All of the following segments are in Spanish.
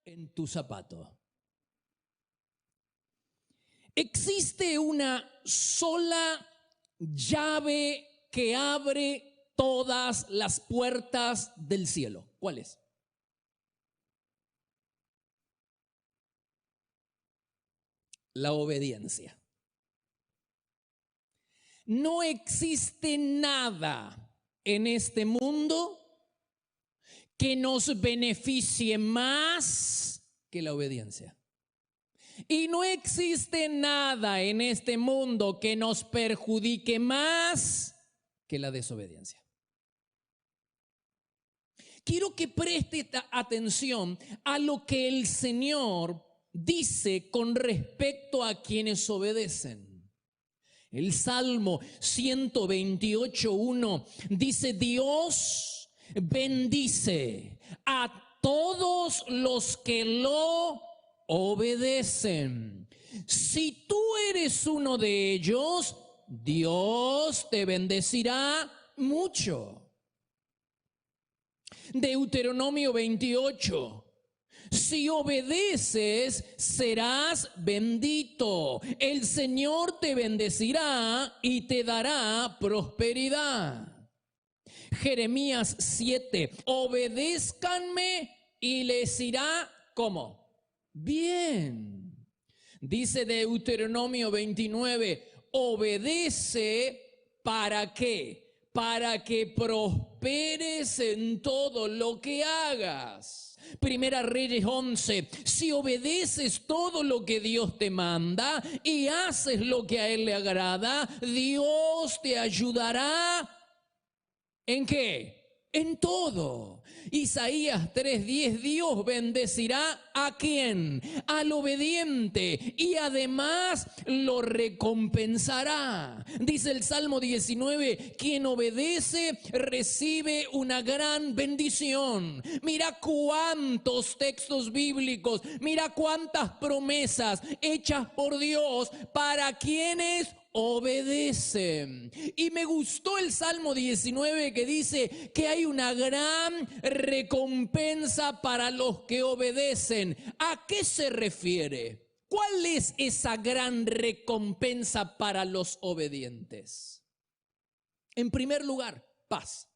en tu zapato. Existe una sola llave que abre todas las puertas del cielo. ¿Cuál es? La obediencia. No existe nada en este mundo que nos beneficie más que la obediencia. Y no existe nada en este mundo que nos perjudique más que la desobediencia. Quiero que preste atención a lo que el Señor dice con respecto a quienes obedecen. El Salmo 128:1 dice: Dios bendice a todos los que lo obedecen. Si tú eres uno de ellos, Dios te bendecirá mucho. Deuteronomio 28. Si obedeces, serás bendito. El Señor te bendecirá y te dará prosperidad. Jeremías 7. Obedézcanme y les irá, ¿cómo? Bien. Dice Deuteronomio 29. Obedece, ¿para qué? Para que prosperes en todo lo que hagas. Primera Reyes 11. Si obedeces todo lo que Dios te manda y haces lo que a Él le agrada, Dios te ayudará. ¿En qué? En todo. Isaías 3:10. Dios bendecirá ¿a quién? Al obediente, y además lo recompensará. Dice el Salmo 19: quien obedece recibe una gran bendición. Mira cuántos textos bíblicos, mira cuántas promesas hechas por Dios para quienes obedecen. Y me gustó el Salmo 19 que dice que hay una gran recompensa para los que obedecen. ¿A qué se refiere? ¿Cuál es esa gran recompensa para los obedientes? En primer lugar, paz.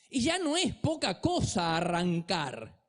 Y ya no es poca cosa arrancar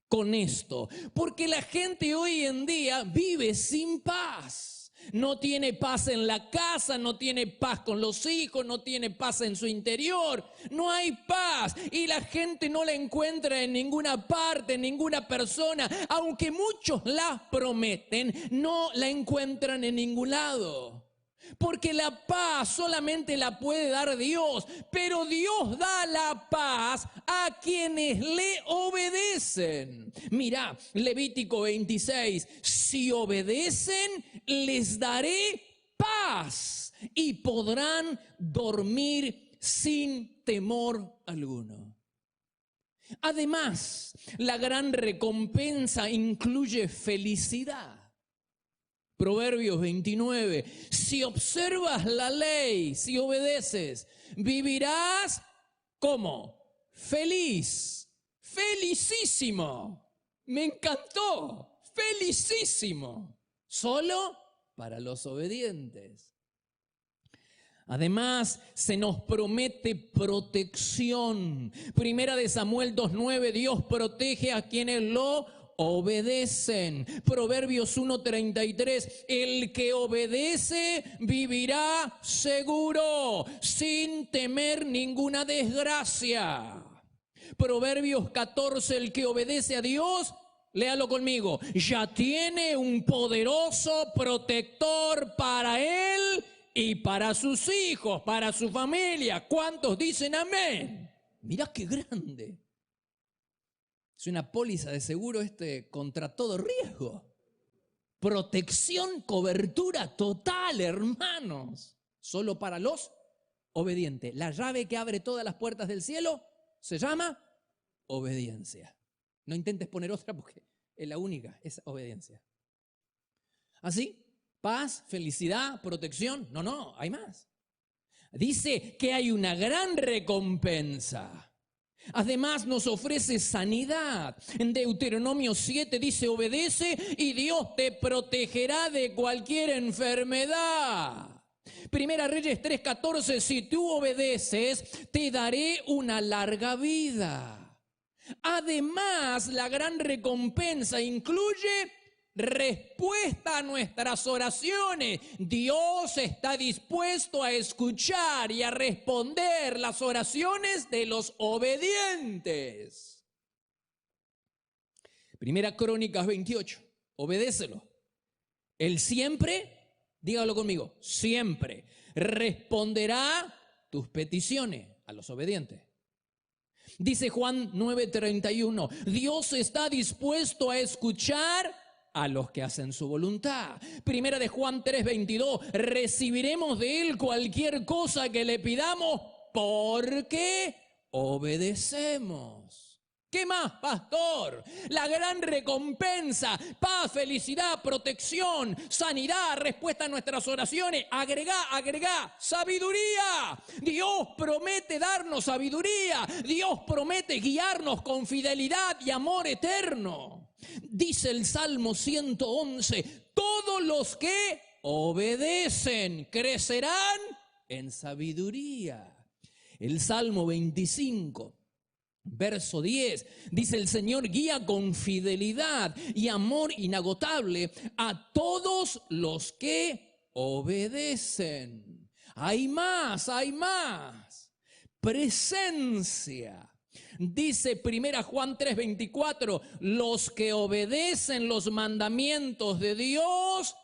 con esto, porque la gente hoy en día vive sin paz. No tiene paz en la casa, no tiene paz con los hijos, no tiene paz en su interior. No hay paz y la gente no la encuentra en ninguna parte, en ninguna persona. Aunque muchos la prometen, no la encuentran en ningún lado. Porque la paz solamente la puede dar Dios, pero Dios da la paz a quienes le obedecen. Mira, Levítico 26, si obedecen, les daré paz y podrán dormir sin temor alguno. Además, la gran recompensa incluye felicidad. Proverbios 29, si observas la ley, si obedeces, vivirás ¿cómo? Feliz, felicísimo, me encantó, felicísimo, solo para los obedientes. Además, se nos promete protección. Primera de Samuel 2:9, Dios protege a quienes lo obedecen. Proverbios 1:33, el que obedece vivirá seguro, sin temer ninguna desgracia. Proverbios 14, el que obedece a Dios, léalo conmigo, ya tiene un poderoso protector para él y para sus hijos, para su familia. ¿Cuántos dicen amén? Mirá qué grande. Es una póliza de seguro contra todo riesgo. Protección, cobertura total, hermanos. Solo para los obedientes. La llave que abre todas las puertas del cielo se llama obediencia. No intentes poner otra porque es la única, es obediencia. ¿Así? Paz, felicidad, protección. No, hay más. Dice que hay una gran recompensa. Además nos ofrece sanidad. En Deuteronomio 7 dice, obedece y Dios te protegerá de cualquier enfermedad. Primera Reyes 3:14, si tú obedeces, te daré una larga vida. Además, la gran recompensa incluye respuesta a nuestras oraciones. Dios está dispuesto a escuchar y a responder las oraciones de los obedientes. Primera Crónicas 28, obedécelo. Él siempre, dígalo conmigo, siempre responderá tus peticiones a los obedientes. Dice Juan 9:31, Dios está dispuesto a escuchar a los que hacen su voluntad. Primera de Juan 3:22, recibiremos de Él cualquier cosa que le pidamos porque obedecemos. ¿Qué más, pastor? La gran recompensa, paz, felicidad, protección, sanidad, respuesta a nuestras oraciones. Agregá, sabiduría. Dios promete darnos sabiduría. Dios promete guiarnos con fidelidad y amor eterno. Dice el Salmo 111, todos los que obedecen crecerán en sabiduría. El Salmo 25. Verso 10, dice el Señor guía con fidelidad y amor inagotable a todos los que obedecen. Hay más, presencia. Dice Primera Juan 3:24, los que obedecen los mandamientos de Dios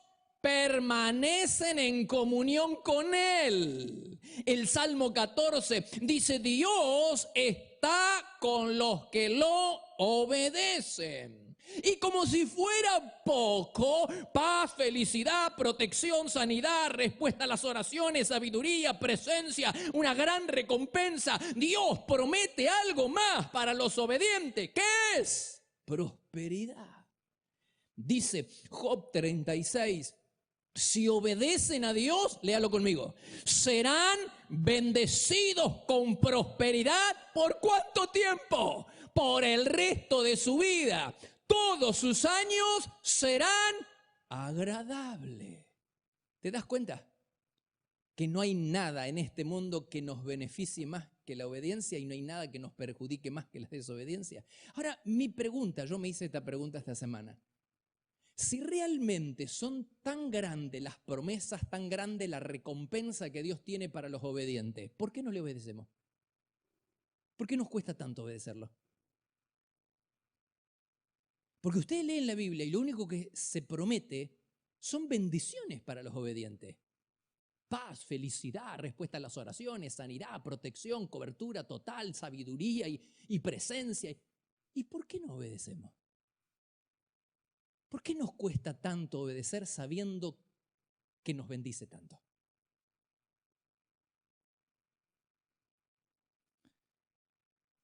permanecen en comunión con Él. El Salmo 14 dice, Dios está con los que lo obedecen. Y como si fuera poco, paz, felicidad, protección, sanidad, respuesta a las oraciones, sabiduría, presencia, una gran recompensa. Dios promete algo más para los obedientes. ¿Qué es? Prosperidad. Dice Job 36. Si obedecen a Dios, léalo conmigo, serán bendecidos con prosperidad. ¿Por cuánto tiempo? Por el resto de su vida. Todos sus años serán agradables. ¿Te das cuenta? Que no hay nada en este mundo que nos beneficie más que la obediencia y no hay nada que nos perjudique más que la desobediencia. Ahora, mi pregunta, yo me hice esta pregunta esta semana. Si realmente son tan grandes las promesas, tan grande la recompensa que Dios tiene para los obedientes, ¿por qué no le obedecemos? ¿Por qué nos cuesta tanto obedecerlo? Porque usted lee en la Biblia y lo único que se promete son bendiciones para los obedientes. Paz, felicidad, respuesta a las oraciones, sanidad, protección, cobertura total, sabiduría y presencia. ¿Y por qué no obedecemos? ¿Por qué nos cuesta tanto obedecer sabiendo que nos bendice tanto?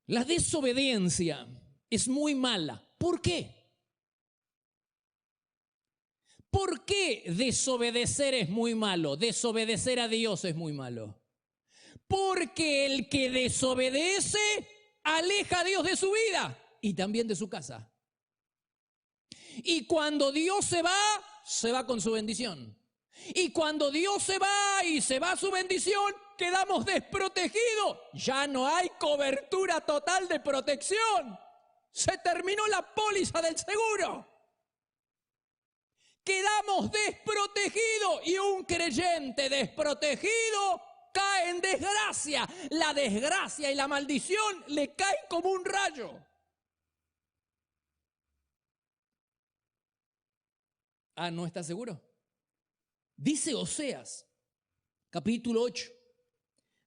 La desobediencia es muy mala. ¿Por qué? ¿Por qué desobedecer es muy malo? Desobedecer a Dios es muy malo. Porque el que desobedece aleja a Dios de su vida y también de su casa. Y cuando Dios se va con su bendición. Y cuando Dios se va y se va su bendición, quedamos desprotegidos. Ya no hay cobertura total de protección. Se terminó la póliza del seguro. Quedamos desprotegidos y un creyente desprotegido cae en desgracia. La desgracia y la maldición le caen como un rayo. Ah, ¿no está seguro? Dice Oseas, capítulo 8,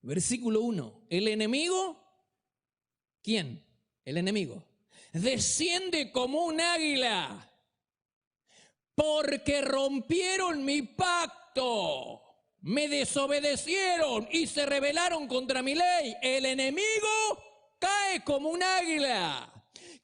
versículo 1. El enemigo, ¿quién? El enemigo. Desciende como un águila, porque rompieron mi pacto, me desobedecieron y se rebelaron contra mi ley. El enemigo cae como un águila.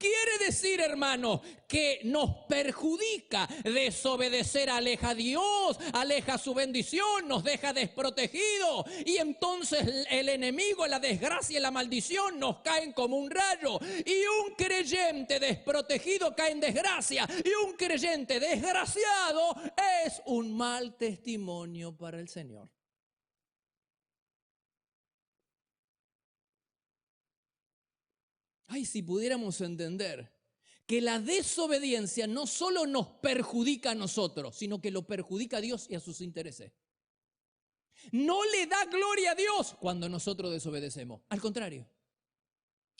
Quiere decir, hermano, que nos perjudica. Desobedecer aleja a Dios, aleja su bendición, nos deja desprotegidos. Y entonces el enemigo, la desgracia y la maldición nos caen como un rayo. Y un creyente desprotegido cae en desgracia. Y un creyente desgraciado es un mal testimonio para el Señor. Ay, si pudiéramos entender que la desobediencia no solo nos perjudica a nosotros, sino que lo perjudica a Dios y a sus intereses. No le da gloria a Dios cuando nosotros desobedecemos. Al contrario,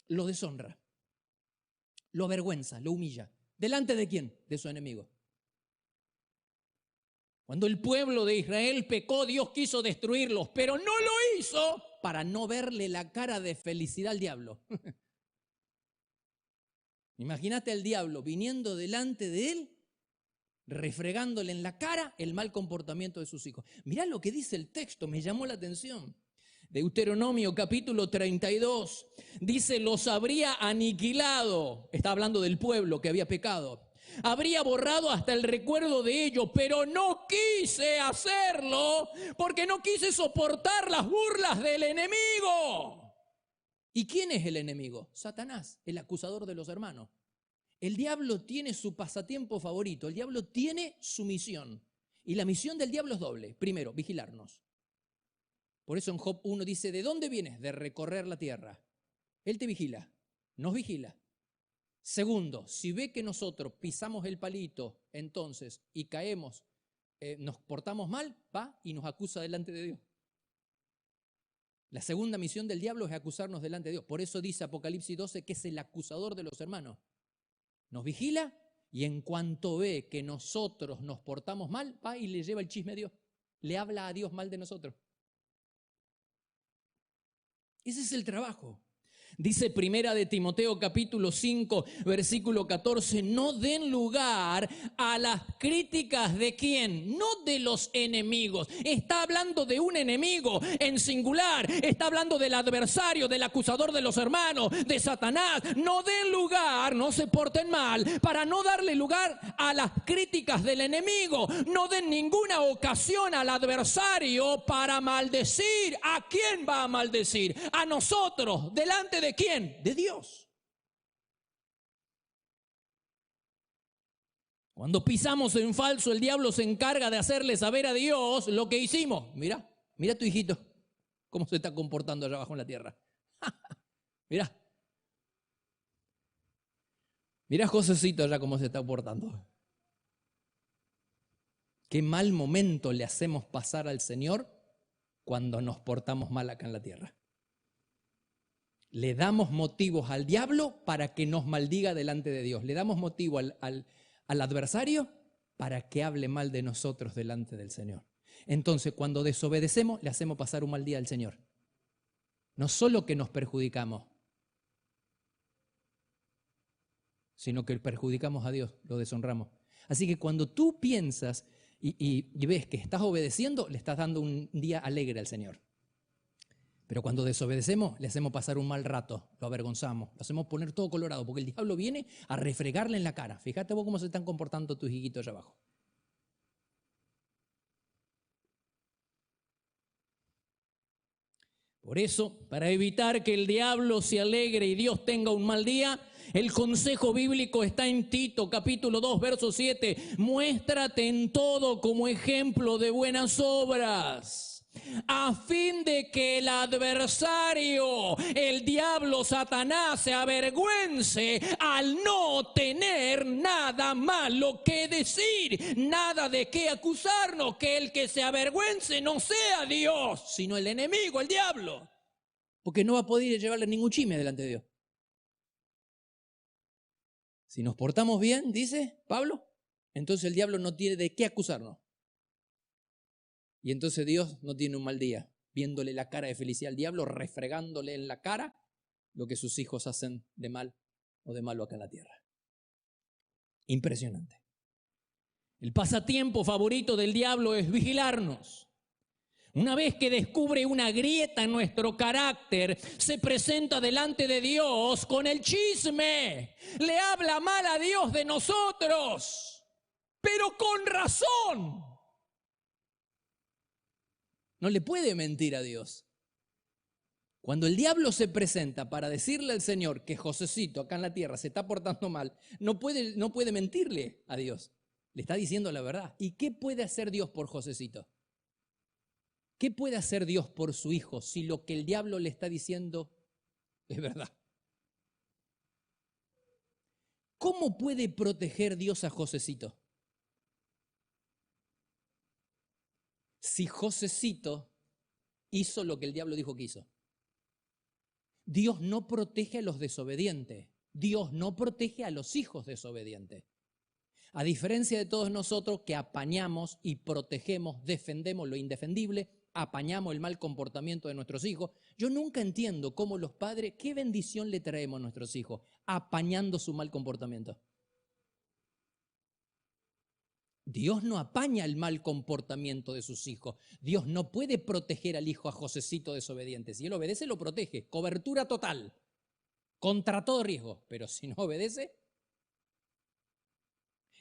lo deshonra, lo avergüenza, lo humilla. ¿Delante de quién? De su enemigo. Cuando el pueblo de Israel pecó, Dios quiso destruirlos, pero no lo hizo para no verle la cara de felicidad al diablo. Imagínate al diablo viniendo delante de él, refregándole en la cara el mal comportamiento de sus hijos. Mirá lo que dice el texto, me llamó la atención. Deuteronomio capítulo 32, dice, los habría aniquilado. Está hablando del pueblo que había pecado. Habría borrado hasta el recuerdo de ello, pero no quise hacerlo porque no quise soportar las burlas del enemigo. ¿Y quién es el enemigo? Satanás, el acusador de los hermanos. El diablo tiene su pasatiempo favorito, el diablo tiene su misión. Y la misión del diablo es doble. Primero, vigilarnos. Por eso en Job 1 dice, ¿de dónde vienes? De recorrer la tierra. Él te vigila, nos vigila. Segundo, si ve que nosotros pisamos el palito entonces y caemos, nos portamos mal, va y nos acusa delante de Dios. La segunda misión del diablo es acusarnos delante de Dios. Por eso dice Apocalipsis 12 que es el acusador de los hermanos. Nos vigila y en cuanto ve que nosotros nos portamos mal, va y le lleva el chisme a Dios. Le habla a Dios mal de nosotros. Ese es el trabajo. Dice Primera de Timoteo capítulo 5 versículo 14, no den lugar a las críticas de ¿quién? No de los enemigos. Está hablando de un enemigo en singular. Está hablando del adversario, del acusador de los hermanos, de Satanás. No den lugar, no se porten mal para no darle lugar a las críticas del enemigo. No den ninguna ocasión al adversario para maldecir. ¿A quién va a maldecir? A nosotros, delante ¿de quién? De Dios. Cuando pisamos en falso, el diablo se encarga de hacerle saber a Dios lo que hicimos. Mira tu hijito, cómo se está comportando allá abajo en la tierra. Mira Josecito allá cómo se está portando. Qué mal momento le hacemos pasar al Señor cuando nos portamos mal acá en la tierra. Le damos motivos al diablo para que nos maldiga delante de Dios. Le damos motivo al adversario para que hable mal de nosotros delante del Señor. Entonces, cuando desobedecemos, le hacemos pasar un mal día al Señor. No solo que nos perjudicamos, sino que perjudicamos a Dios, lo deshonramos. Así que cuando tú piensas y ves que estás obedeciendo, le estás dando un día alegre al Señor. Pero cuando desobedecemos, le hacemos pasar un mal rato, lo avergonzamos, lo hacemos poner todo colorado, porque el diablo viene a refregarle en la cara. Fíjate vos cómo se están comportando tus hijitos allá abajo. Por eso, para evitar que el diablo se alegre y Dios tenga un mal día, el consejo bíblico está en Tito, capítulo 2, verso 7. Muéstrate en todo como ejemplo de buenas obras, a fin de que el adversario, el diablo, Satanás, se avergüence al no tener nada malo que decir, nada de qué acusarnos, que el que se avergüence no sea Dios, sino el enemigo, el diablo, porque no va a poder llevarle ningún chisme delante de Dios. Si nos portamos bien, dice Pablo, entonces el diablo no tiene de qué acusarnos. Y entonces Dios no tiene un mal día, viéndole la cara de felicidad al diablo, refregándole en la cara lo que sus hijos hacen de mal o de malo acá en la tierra. Impresionante. El pasatiempo favorito del diablo es vigilarnos. Una vez que descubre una grieta en nuestro carácter, se presenta delante de Dios con el chisme. Le habla mal a Dios de nosotros, pero con razón. No le puede mentir a Dios. Cuando el diablo se presenta para decirle al Señor que Josecito acá en la tierra se está portando mal, no puede mentirle a Dios. Le está diciendo la verdad. ¿Y qué puede hacer Dios por Josecito? ¿Qué puede hacer Dios por su hijo si lo que el diablo le está diciendo es verdad? ¿Cómo puede proteger Dios a Josecito? Si Josecito hizo lo que el diablo dijo que hizo. Dios no protege a los desobedientes. Dios no protege a los hijos desobedientes. A diferencia de todos nosotros que apañamos y protegemos, defendemos lo indefendible, apañamos el mal comportamiento de nuestros hijos. Yo nunca entiendo cómo los padres, qué bendición le traemos a nuestros hijos, apañando su mal comportamiento. Dios no apaña el mal comportamiento de sus hijos. Dios no puede proteger al hijo a Josecito desobediente. Si él obedece, lo protege. Cobertura total, contra todo riesgo. Pero si no obedece...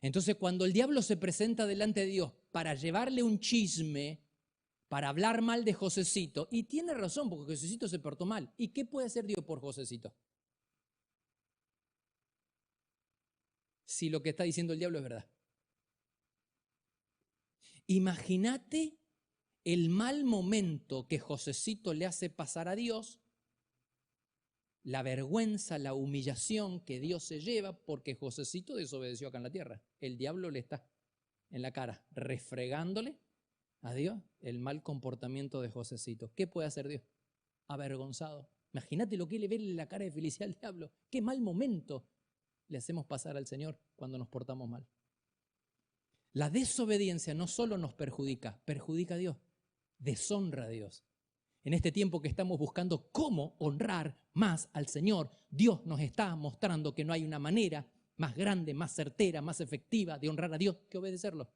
Entonces, cuando el diablo se presenta delante de Dios para llevarle un chisme, para hablar mal de Josecito, y tiene razón porque Josecito se portó mal. ¿Y qué puede hacer Dios por Josecito? Si lo que está diciendo el diablo es verdad. Imagínate el mal momento que Josecito le hace pasar a Dios, la vergüenza, la humillación que Dios se lleva porque Josecito desobedeció acá en la tierra. El diablo le está en la cara, refregándole a Dios el mal comportamiento de Josecito. ¿Qué puede hacer Dios? Avergonzado. Imagínate lo que le ve en la cara de felicidad al diablo. Qué mal momento le hacemos pasar al Señor cuando nos portamos mal. La desobediencia no solo nos perjudica, perjudica a Dios, deshonra a Dios. En este tiempo que estamos buscando cómo honrar más al Señor, Dios nos está mostrando que no hay una manera más grande, más certera, más efectiva de honrar a Dios que obedecerlo.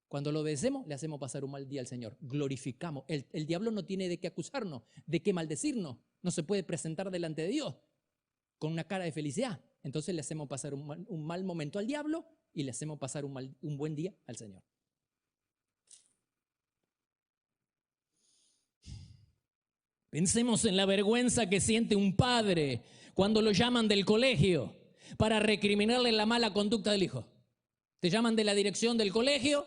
Cuando lo obedecemos, le hacemos pasar un mal día al Señor. Glorificamos. El diablo no tiene de qué acusarnos, de qué maldecirnos. No se puede presentar delante de Dios con una cara de felicidad. Entonces le hacemos pasar un mal momento al diablo y le hacemos pasar un buen día al Señor. Pensemos en la vergüenza que siente un padre cuando lo llaman del colegio para recriminarle la mala conducta del hijo. Te llaman de la dirección del colegio,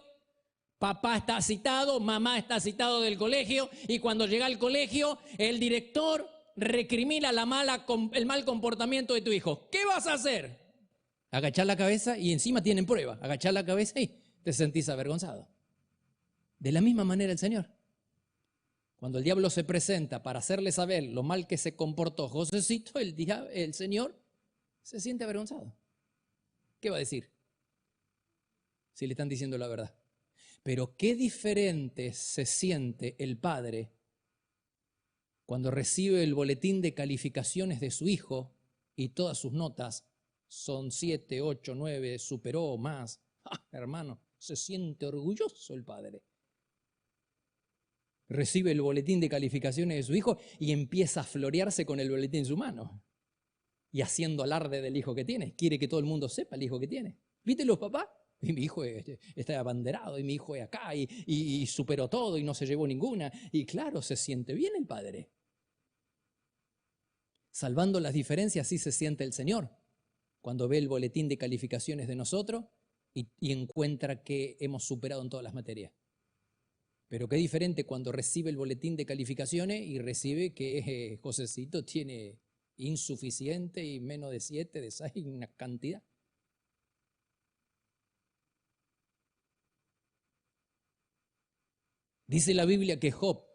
papá está citado, mamá está citado del colegio, y cuando llega al colegio, el director recrimina el mal comportamiento de tu hijo. ¿Qué vas a hacer? Agachar la cabeza y encima tienen prueba. Agachar la cabeza y te sentís avergonzado. De la misma manera el Señor. Cuando el diablo se presenta para hacerle saber lo mal que se comportó Josecito, el Señor se siente avergonzado. ¿Qué va a decir? Si le están diciendo la verdad. Pero qué diferente se siente el padre cuando recibe el boletín de calificaciones de su hijo y todas sus notas son 7, 8, 9, superó más. Hermano, se siente orgulloso el padre. Recibe el boletín de calificaciones de su hijo y empieza a florearse con el boletín en su mano y haciendo alarde del hijo que tiene. Quiere que todo el mundo sepa el hijo que tiene. ¿Viste los papás? Y mi hijo está abanderado y mi hijo es acá y superó todo y no se llevó ninguna. Y claro, se siente bien el padre. Salvando las diferencias, así se siente el Señor cuando ve el boletín de calificaciones de nosotros y encuentra que hemos superado en todas las materias. Pero qué diferente cuando recibe el boletín de calificaciones y recibe que Josecito tiene insuficiente y menos de 7, de 6, una cantidad. Dice la Biblia que Job,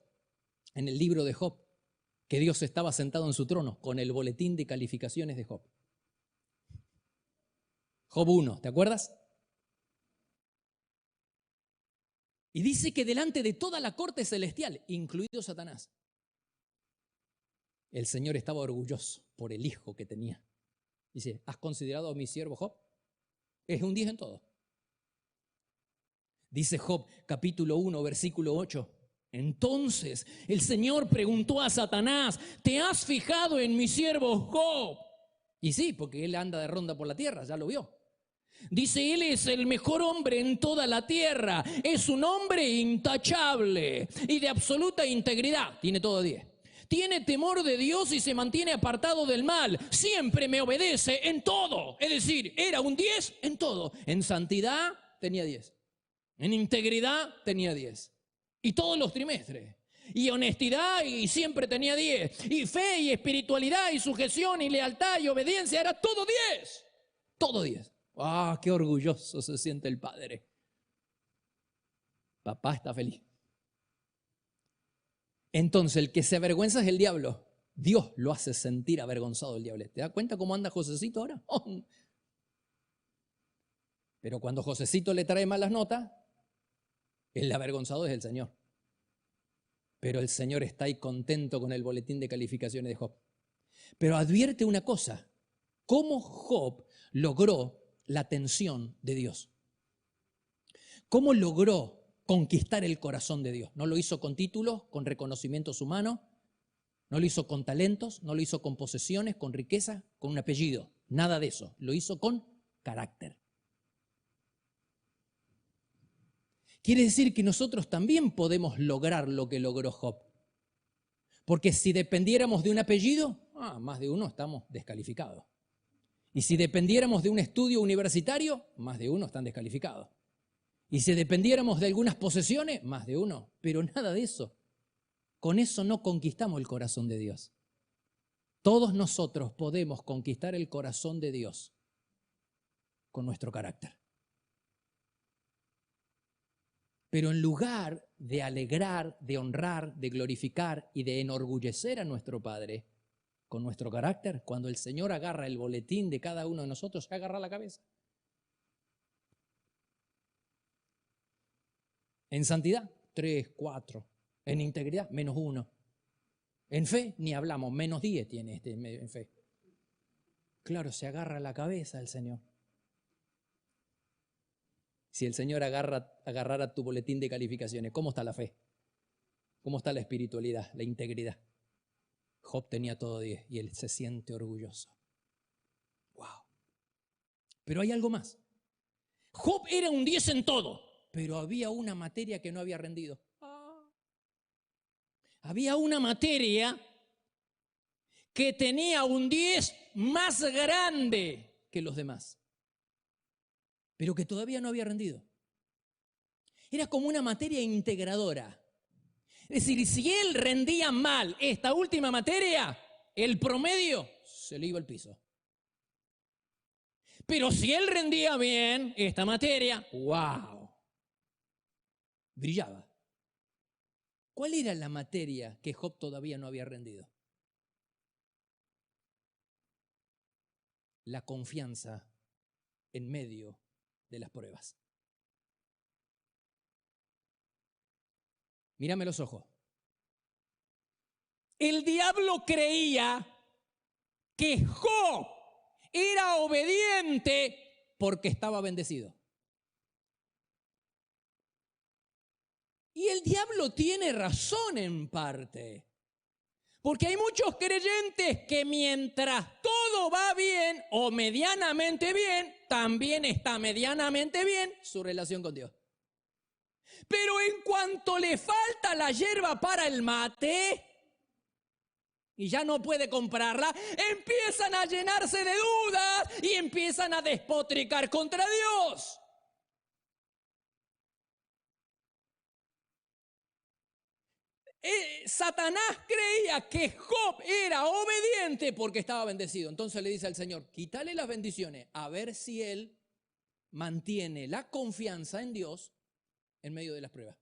en el libro de Job, que Dios estaba sentado en su trono con el boletín de calificaciones de Job. Job 1, ¿te acuerdas? Y dice que delante de toda la corte celestial, incluido Satanás, el Señor estaba orgulloso por el hijo que tenía. Dice, ¿has considerado a mi siervo Job? Es un 10 en todo. Dice Job, capítulo 1, versículo 8, Entonces el Señor preguntó a Satanás, ¿te has fijado en mi siervo Job? Y sí, porque él anda de ronda por la tierra, ya lo vio. Dice, él es el mejor hombre en toda la tierra, es un hombre intachable y de absoluta integridad, tiene todo 10. Tiene temor de Dios y se mantiene apartado del mal, siempre me obedece en todo. Es decir, era un 10 en todo. En santidad tenía 10, en integridad tenía 10. Y todos los trimestres. Y honestidad y siempre tenía 10. Y fe y espiritualidad y sujeción y lealtad y obediencia, era todo 10. Todo 10. ¡Ah, qué orgulloso se siente el padre! Papá está feliz. Entonces el que se avergüenza es el diablo. Dios lo hace sentir avergonzado el diablo. ¿Te das cuenta cómo anda Josecito ahora? Oh. Pero cuando Josecito le trae malas notas, el avergonzado es el Señor. Pero el Señor está ahí contento con el boletín de calificaciones de Job. Pero advierte una cosa, ¿cómo Job logró la atención de Dios? ¿Cómo logró conquistar el corazón de Dios? No lo hizo con títulos, con reconocimientos humanos, no lo hizo con talentos, no lo hizo con posesiones, con riqueza, con un apellido, nada de eso. Lo hizo con carácter. Quiere decir que nosotros también podemos lograr lo que logró Job. Porque si dependiéramos de un apellido, más de uno estamos descalificados. Y si dependiéramos de un estudio universitario, más de uno están descalificados. Y si dependiéramos de algunas posesiones, más de uno. Pero nada de eso. Con eso no conquistamos el corazón de Dios. Todos nosotros podemos conquistar el corazón de Dios con nuestro carácter. Pero en lugar de alegrar, de honrar, de glorificar y de enorgullecer a nuestro Padre con nuestro carácter, cuando el Señor agarra el boletín de cada uno de nosotros, se agarra la cabeza. En santidad, 3, 4. En integridad, -1. En fe, ni hablamos, -10 tiene en fe. Claro, se agarra la cabeza el Señor. Si el Señor agarrara tu boletín de calificaciones, ¿cómo está la fe? ¿Cómo está la espiritualidad, la integridad? Job tenía todo 10 y él se siente orgulloso. ¡Wow! Pero hay algo más. Job era un 10 en todo, pero había una materia que no había rendido. Había una materia que tenía un 10 más grande que los demás, pero que todavía no había rendido. Era como una materia integradora. Es decir, si él rendía mal esta última materia, el promedio se le iba al piso. Pero si él rendía bien esta materia, ¡wow! Brillaba. ¿Cuál era la materia que Job todavía no había rendido? La confianza en medio de las pruebas. Mírame los ojos. El diablo creía que Job era obediente porque estaba bendecido. Y el diablo tiene razón en parte. Porque hay muchos creyentes que mientras todo va bien o medianamente bien, también está medianamente bien su relación con Dios. Pero en cuanto le falta la hierba para el mate y ya no puede comprarla, empiezan a llenarse de dudas y empiezan a despotricar contra Dios. Satanás creía que Job era obediente porque estaba bendecido. Entonces le dice al Señor, quítale las bendiciones, a ver si él mantiene la confianza en Dios en medio de las pruebas.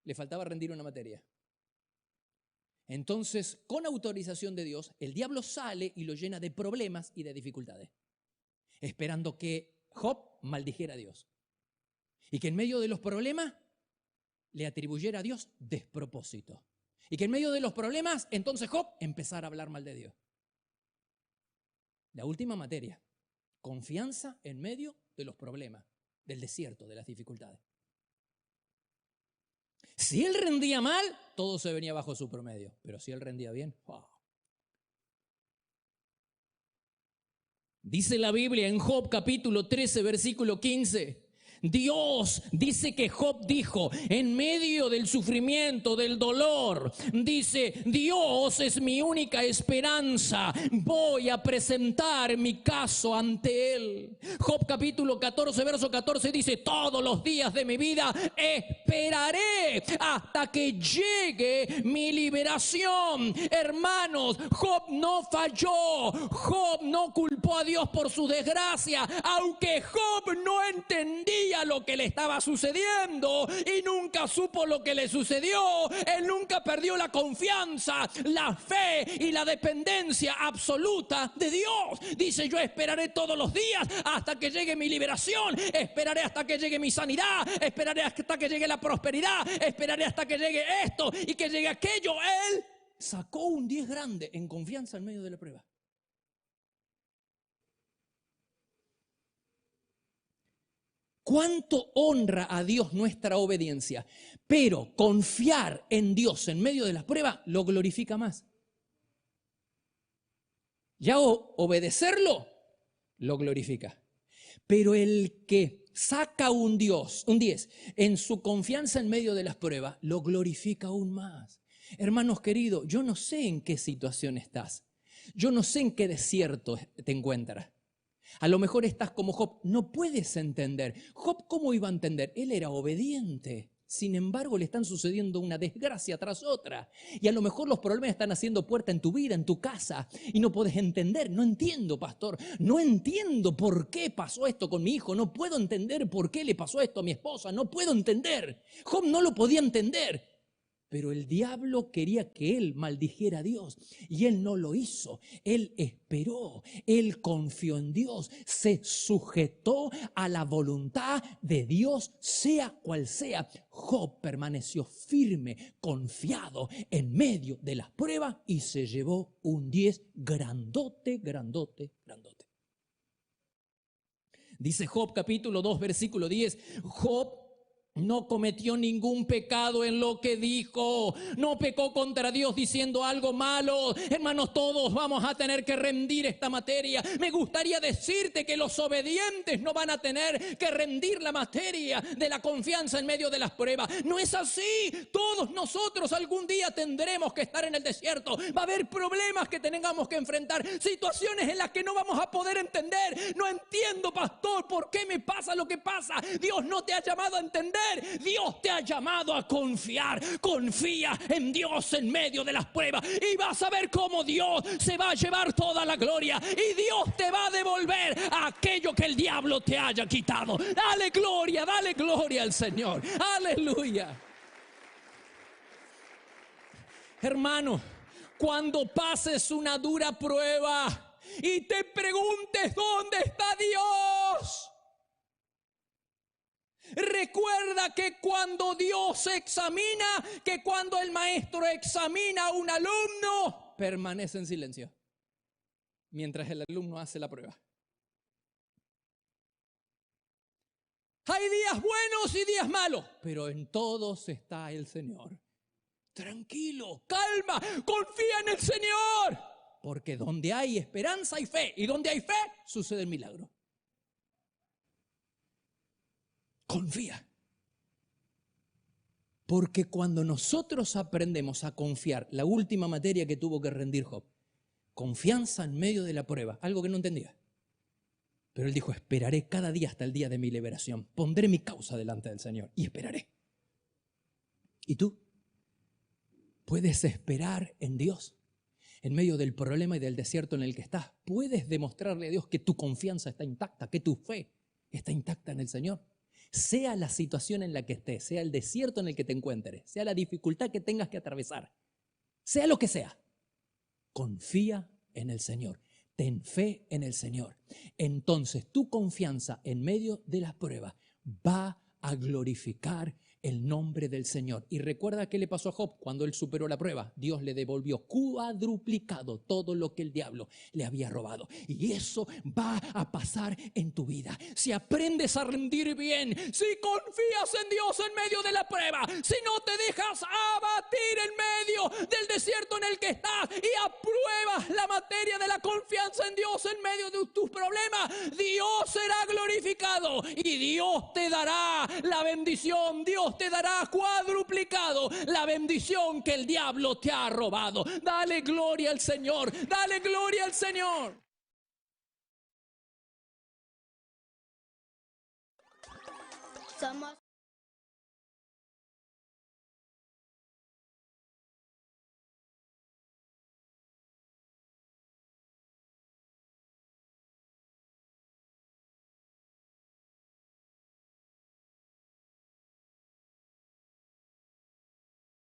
Le faltaba rendir una materia. Entonces, con autorización de Dios, el diablo sale y lo llena de problemas y de dificultades, esperando que Job maldijera a Dios. Y que en medio de los problemas le atribuyera a Dios despropósito. Y que en medio de los problemas, entonces Job empezara a hablar mal de Dios. La última materia, confianza en medio de los problemas, del desierto, de las dificultades. Si él rendía mal, todo se venía bajo su promedio. Pero si él rendía bien, ¡wow! Dice la Biblia en Job capítulo 13, versículo 15. Dios dice que Job dijo, en medio del sufrimiento, del dolor, dice, Dios es mi única esperanza, voy a presentar mi caso ante Él. Job capítulo 14, verso 14 dice, todos los días de mi vida esperaré hasta que llegue mi liberación. Hermanos, Job no falló, Job no culpó a Dios por su desgracia, aunque Job no entendía lo que le estaba sucediendo y nunca supo lo que le sucedió. Él nunca perdió la confianza, la fe y la dependencia absoluta de Dios. Dice, yo esperaré todos los días hasta que llegue mi liberación, esperaré hasta que llegue mi sanidad, esperaré hasta que llegue la prosperidad, esperaré hasta que llegue esto y que llegue aquello. Él sacó un 10 grande en confianza en medio de la prueba. ¿Cuánto honra a Dios nuestra obediencia? Pero confiar en Dios en medio de las pruebas lo glorifica más. Ya obedecerlo lo glorifica. Pero el que saca un 10 en su confianza en medio de las pruebas lo glorifica aún más. Hermanos queridos, yo no sé en qué situación estás. Yo no sé en qué desierto te encuentras. A lo mejor estás como Job, no puedes entender. Job, ¿cómo iba a entender? Él era obediente. Sin embargo, le están sucediendo una desgracia tras otra. Y a lo mejor los problemas están haciendo puerta en tu vida, en tu casa. Y no puedes entender. No entiendo, pastor. No entiendo por qué pasó esto con mi hijo. No puedo entender por qué le pasó esto a mi esposa. No puedo entender. Job no lo podía entender. Pero el diablo quería que él maldijera a Dios y él no lo hizo. Él esperó, él confió en Dios, se sujetó a la voluntad de Dios, sea cual sea. Job permaneció firme, confiado en medio de las pruebas y se llevó un 10 grandote, grandote, grandote. Dice Job capítulo 2, versículo 10, Job no cometió ningún pecado en lo que dijo. No pecó contra Dios diciendo algo malo. Hermanos, todos vamos a tener que rendir esta materia. Me gustaría decirte que los obedientes no van a tener que rendir la materia de la confianza en medio de las pruebas. No es así. Todos nosotros algún día tendremos que estar en el desierto. Va a haber problemas que tengamos que enfrentar. Situaciones en las que no vamos a poder entender. No entiendo, pastor, por qué me pasa lo que pasa. Dios no te ha llamado a entender. Dios te ha llamado a confiar. Confía en Dios en medio de las pruebas y vas a ver cómo Dios se va a llevar toda la gloria y Dios te va a devolver aquello que el diablo te haya quitado. Dale gloria al Señor. Aleluya. Hermano, cuando pases una dura prueba y te preguntes ¿dónde está Dios? Recuerda que cuando Dios examina, que cuando el maestro examina a un alumno, permanece en silencio mientras el alumno hace la prueba. Hay días buenos y días malos, pero en todos está el Señor. Tranquilo, calma, confía en el Señor, porque donde hay esperanza hay fe, y donde hay fe sucede el milagro. Confía. Porque cuando nosotros aprendemos a confiar, la última materia que tuvo que rendir Job, confianza en medio de la prueba, algo que no entendía. Pero él dijo, esperaré cada día hasta el día de mi liberación. Pondré mi causa delante del Señor y esperaré. ¿Y tú? ¿Puedes esperar en Dios en medio del problema y del desierto en el que estás? ¿Puedes demostrarle a Dios que tu confianza está intacta, que tu fe está intacta en el Señor? Sea la situación en la que estés, sea el desierto en el que te encuentres, sea la dificultad que tengas que atravesar, sea lo que sea, confía en el Señor, ten fe en el Señor. Entonces tu confianza en medio de las pruebas va a glorificar el nombre del Señor. Y recuerda qué le pasó a Job cuando él superó la prueba. Dios le devolvió cuadruplicado todo lo que el diablo le había robado. Y eso va a pasar en tu vida. Si aprendes a rendir bien, si confías en Dios en medio de la prueba, si no te dejas abatir en medio del desierto en el que estás y apruebas la materia de la confianza en Dios en medio de tus problemas, Dios será glorificado y Dios te dará la bendición. Dios te dará cuadruplicado la bendición que el diablo te ha robado. Dale gloria al Señor, dale gloria al Señor. Somos